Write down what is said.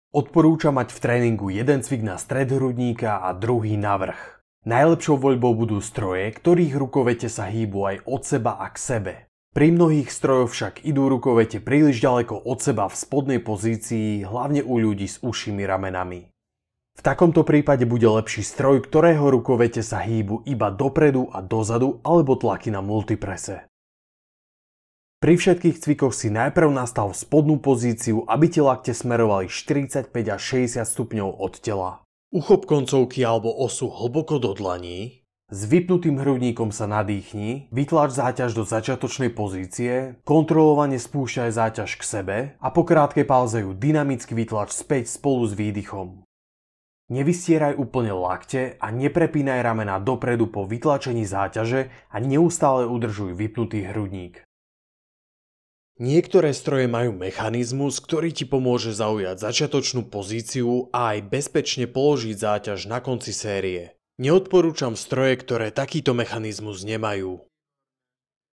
Odporúčam mať v tréningu jeden cvik na stred hrudníka a druhý na vrch. Najlepšou voľbou budú stroje, ktorých rukovete sa hýbu aj od seba a k sebe. Pri mnohých strojoch však idú rukovete príliš ďaleko od seba v spodnej pozícii, hlavne u ľudí s užšími ramenami. V takomto prípade bude lepší stroj, ktorého rukovete sa hýbu iba dopredu a dozadu alebo tlaky na multiprese. Pri všetkých cvikoch si najprv nastav spodnú pozíciu, aby tie lakte smerovali 45 až 60 stupňov od tela. Uchop koncovky alebo osu hlboko do dlaní. S vypnutým hrudníkom sa nadýchni, vytlač záťaž do začiatočnej pozície, kontrolovane spúšťaj záťaž k sebe a po krátkej pauze ju dynamicky vytlač späť spolu s výdychom. Nevystieraj úplne lakte a neprepínaj ramená dopredu po vytlačení záťaže a neustále udržuj vypnutý hrudník. Niektoré stroje majú mechanizmus, ktorý ti pomôže zaujať začiatočnú pozíciu a aj bezpečne položiť záťaž na konci série. Neodporúčam stroje, ktoré takýto mechanizmus nemajú.